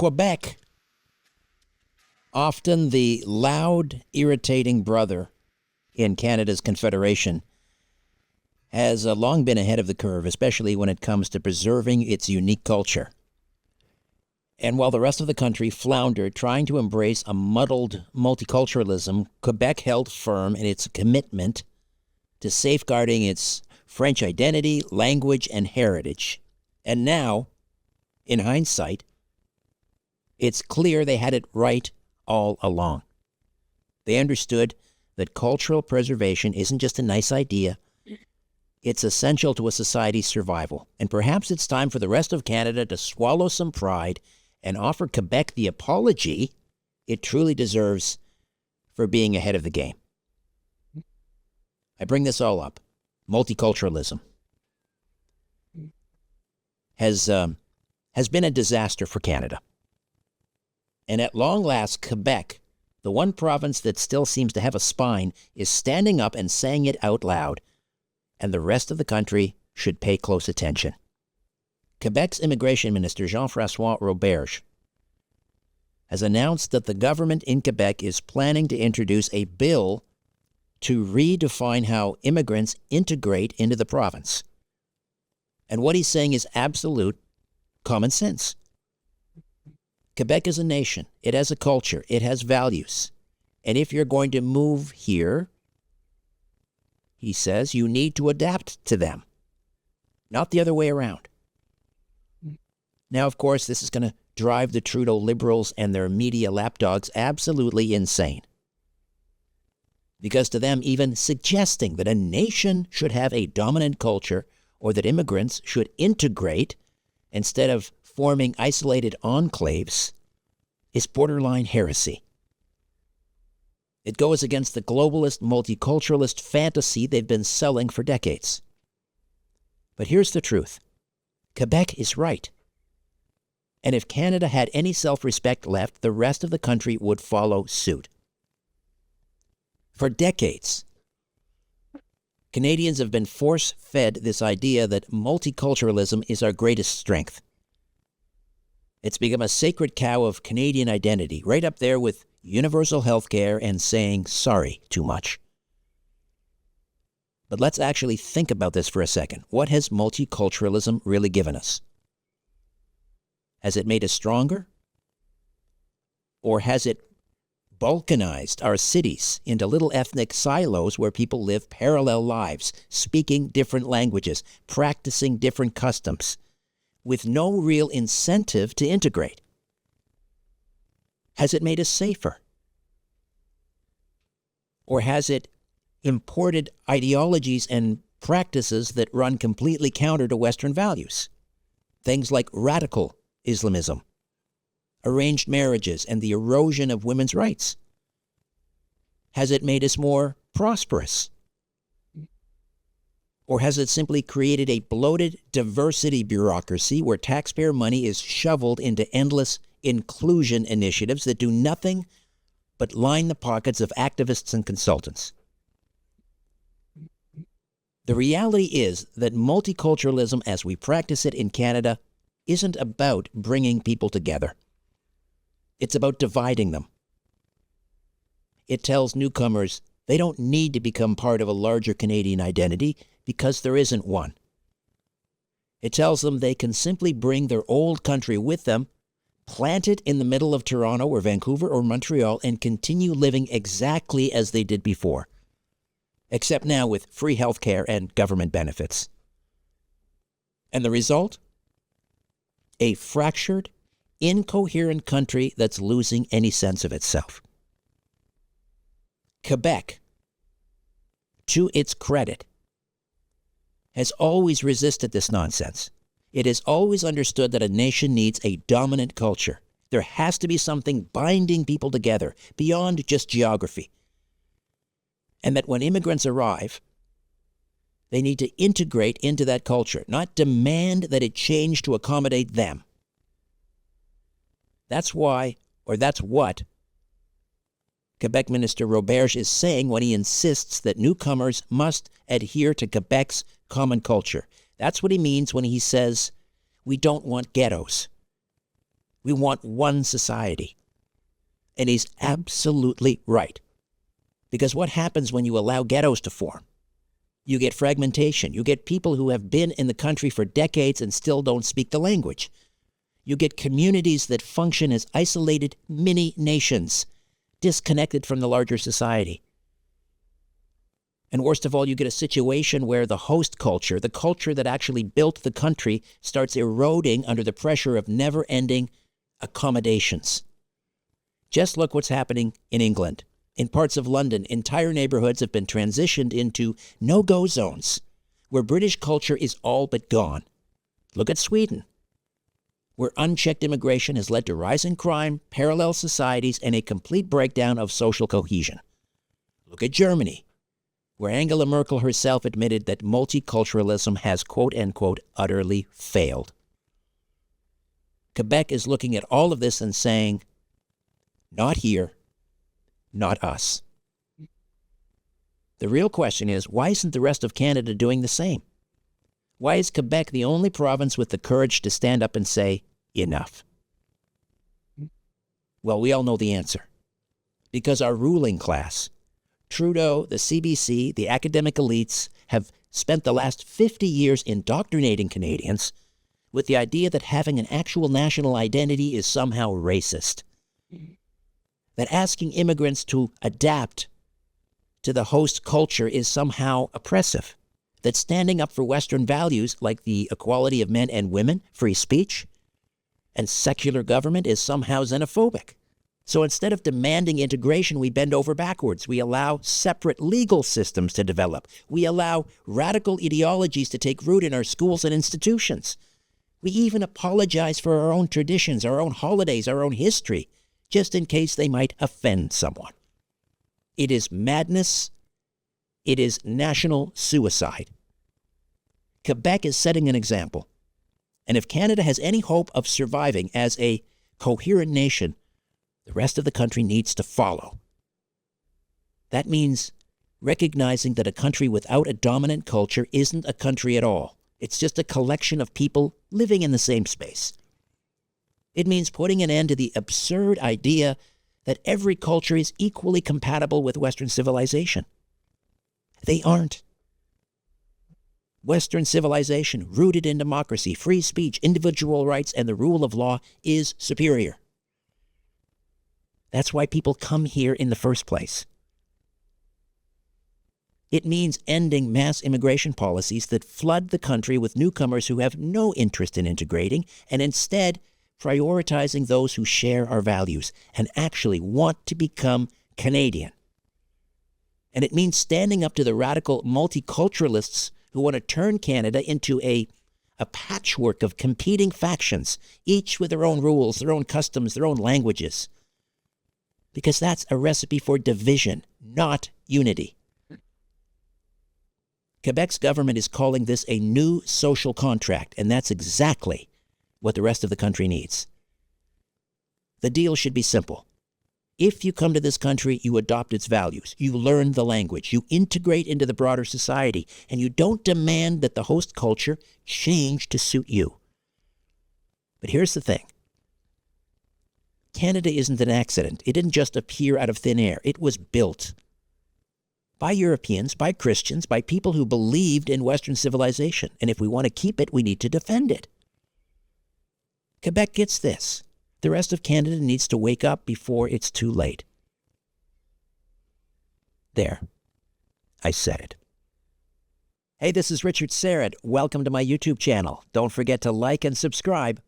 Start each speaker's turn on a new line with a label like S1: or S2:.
S1: Quebec, often the loud, irritating brother in Canada's Confederation, has long been ahead of the curve, especially when it comes to preserving its unique culture. And while the rest of the country floundered trying to embrace a muddled multiculturalism, Quebec held firm in its commitment to safeguarding its French identity, language, and heritage. And now, in hindsight, it's clear they had it right all along. They understood that cultural preservation isn't just a nice idea. It's essential to a society's survival. And perhaps it's time for the rest of Canada to swallow some pride and offer Quebec the apology it truly deserves for being ahead of the game. I bring this all up. Multiculturalism has been a disaster for Canada. And at long last, Quebec, the one province that still seems to have a spine, is standing up and saying it out loud. And the rest of the country should pay close attention. Quebec's Immigration Minister, Jean-François Roberge, has announced that the government in Quebec is planning to introduce a bill to redefine how immigrants integrate into the province. And what he's saying is absolute common sense. Quebec is a nation. It has a culture. It has values. And if you're going to move here, he says, you need to adapt to them, not the other way around. Now, of course, this is going to drive the Trudeau Liberals and their media lapdogs absolutely insane. Because to them, even suggesting that a nation should have a dominant culture or that immigrants should integrate instead of forming isolated enclaves is borderline heresy. It goes against the globalist, multiculturalist fantasy they've been selling for decades. But here's the truth. Quebec is right. And if Canada had any self-respect left, the rest of the country would follow suit. For decades, Canadians have been force-fed this idea that multiculturalism is our greatest strength. It's become a sacred cow of Canadian identity, right up there with universal health care and saying sorry too much. But let's actually think about this for a second. What has multiculturalism really given us? Has it made us stronger? Or has it balkanized our cities into little ethnic silos where people live parallel lives, speaking different languages, practicing different customs, with no real incentive to integrate? Has it made us safer? Or has it imported ideologies and practices that run completely counter to Western values? Things like radical Islamism, arranged marriages, and the erosion of women's rights. Has it made us more prosperous? Or has it simply created a bloated diversity bureaucracy where taxpayer money is shoveled into endless inclusion initiatives that do nothing but line the pockets of activists and consultants? The reality is that multiculturalism as we practice it in Canada isn't about bringing people together. It's about dividing them. It tells newcomers they don't need to become part of a larger Canadian identity because there isn't one. It tells them they can simply bring their old country with them, plant it in the middle of Toronto or Vancouver or Montreal, and continue living exactly as they did before, except now with free health care and government benefits. And the result? A fractured, incoherent country that's losing any sense of itself. Quebec, to its credit, has always resisted this nonsense. It has always understood that a nation needs a dominant culture. There has to be something binding people together beyond just geography. And that when immigrants arrive, they need to integrate into that culture, not demand that it change to accommodate them. That's why, or that's what, Quebec Minister Roberge is saying when he insists that newcomers must adhere to Quebec's common culture. That's what he means when he says, we don't want ghettos. We want one society. And he's absolutely right. Because what happens when you allow ghettos to form? You get fragmentation. You get people who have been in the country for decades and still don't speak the language. You get communities that function as isolated mini-nations, disconnected from the larger society. And worst of all, you get a situation where the host culture, the culture that actually built the country, starts eroding under the pressure of never-ending accommodations. Just look what's happening in England. In parts of London, entire neighborhoods have been transitioned into no-go zones, where British culture is all but gone. Look at Sweden, where unchecked immigration has led to rising crime, parallel societies, and a complete breakdown of social cohesion. Look at Germany, where Angela Merkel herself admitted that multiculturalism has, quote-unquote, utterly failed. Quebec is looking at all of this and saying, not here, not us. The real question is, why isn't the rest of Canada doing the same? Why is Quebec the only province with the courage to stand up and say, enough? Well, we all know the answer. Because our ruling class, Trudeau, the CBC, the academic elites, have spent the last 50 years indoctrinating Canadians with the idea that having an actual national identity is somehow racist. That asking immigrants to adapt to the host culture is somehow oppressive. That standing up for Western values like the equality of men and women, free speech, and secular government is somehow xenophobic. So instead of demanding integration, we bend over backwards. We allow separate legal systems to develop. We allow radical ideologies to take root in our schools and institutions. We even apologize for our own traditions, our own holidays, our own history, just in case they might offend someone. It is madness. It is national suicide. Quebec is setting an example. And if Canada has any hope of surviving as a coherent nation, the rest of the country needs to follow. That means recognizing that a country without a dominant culture isn't a country at all. It's just a collection of people living in the same space. It means putting an end to the absurd idea that every culture is equally compatible with Western civilization. They aren't. Western civilization, rooted in democracy, free speech, individual rights, and the rule of law, is superior. That's why people come here in the first place. It means ending mass immigration policies that flood the country with newcomers who have no interest in integrating, and instead prioritizing those who share our values and actually want to become Canadian. And it means standing up to the radical multiculturalists who want to turn Canada into a patchwork of competing factions, each with their own rules, their own customs, their own languages. Because that's a recipe for division, not unity. Quebec's government is calling this a new social contract, and that's exactly what the rest of the country needs. The deal should be simple. If you come to this country, you adopt its values, you learn the language, you integrate into the broader society, and you don't demand that the host culture change to suit you. But here's the thing. Canada isn't an accident. It didn't just appear out of thin air. It was built by Europeans, by Christians, by people who believed in Western civilization. And if we want to keep it, we need to defend it. Quebec gets this. The rest of Canada needs to wake up before it's too late. There. I said it. Hey, this is Richard Syrett. Welcome to my YouTube channel. Don't forget to like and subscribe.